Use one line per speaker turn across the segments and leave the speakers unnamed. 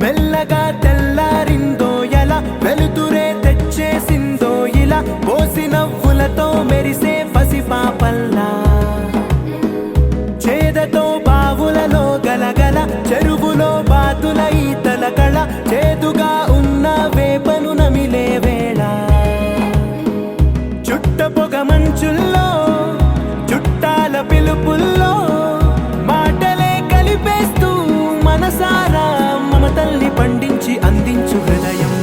మెల్లగా తెల్లారిందో ఎలా వెలుతురే తెచ్చేసిందో ఇలా పోసి నవ్వులతో మెరిసే పసిపాపల్లా చేదతో బావులలో గలగల చెరువులో బాతుల ఈతల కళ చేదుగా ఉన్న వేపను నమిలే వేళ చుట్ట పొగ మంచుల్లో చుట్టాల పిలుపుల్లో మాటలే కలిపేస్తూ మనసారా మమతల్ని పండించి అందించు హృదయం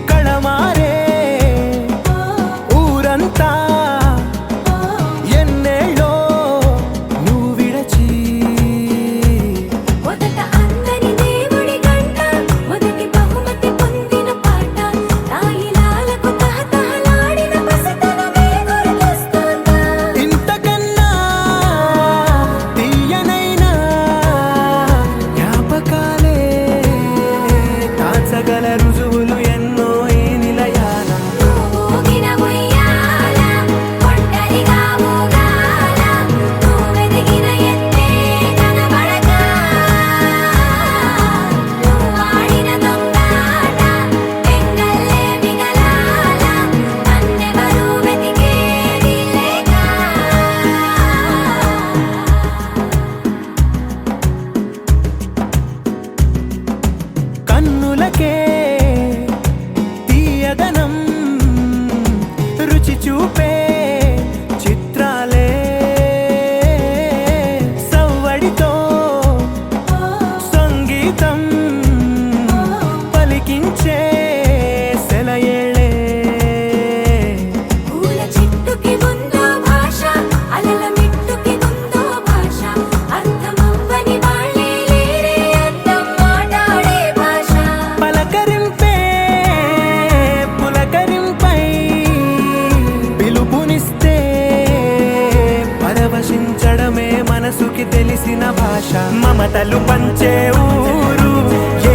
కళమారే ఊరంతా ఎన్నేళ్ళో నువ్వు విడచి
మొదట అందరి దేవుడి గంట మొదటి బహుమతి పొందిన పాట తాయిలాలకు తహతహలాడిన పసితనమే గుర్తొస్తుందా
ఇంతకన్నా తీయనైనా జ్ఞాపకాలే దాచగల రుజువులు ఎన్నో ఈ నిలయాల
ఊగిన ఉయ్యాల ఒంటరిగా ఊగాల నువ్వెదిగిన ఎత్తే కనబడక నువ్వాడిన దొంగాట ఎంగల్లే మిగలాల నన్నెవరూ వెతికేది లేక
కన్నులకే తీయదనం రుచి చూపే చిత్రాలే సవ్వడితో సంగీతం పలికించే సెలయేళే
పూల చెట్టుకి ఉందో భాష అలల మిట్టుకి ఉందో భాష అర్థమవ్వని వాళ్ళే లేరే అర్థం మాట్లాడే భాష
పలకరింపే పులకరింపై పిలుపునిస్తే పరవశించడమే మనసుకి తెలిసిన భాష మమతలు పంచే ఊరు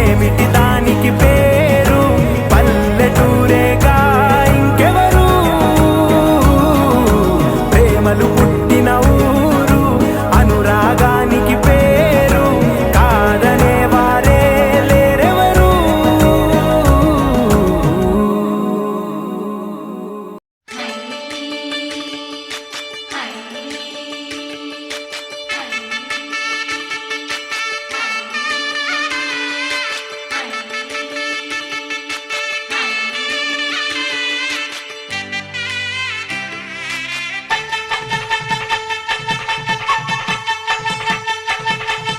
ఏమిటి దానికి పేరు పల్లెటూరేగా ఇంకెవరు ప్రేమలు పుట్టిన ఊరు అనురాగానికి పేరు కాదనే వారే లేరెవరు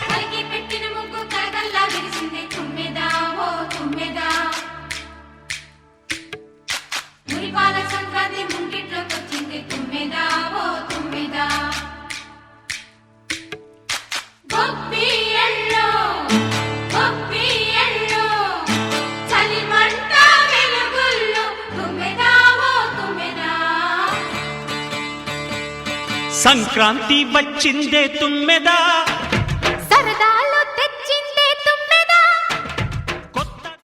పైకి పెట్టిన ముగ్గు కరగల్లా విరిసింది తుమ్మెదా ఓ తుమ్మెదా మురిపాల సంక్రాంతి ముంగిట్లోకి వచ్చింది తుమ్మెదా ఓ తుమ్మెదా గొప్పి ఎల్లో చలిమంట వెలుగుల్లో తుమ్మెదా ఓ తుమ్మెదా
సంక్రాంతి వచ్చిందే తుమ్మెదా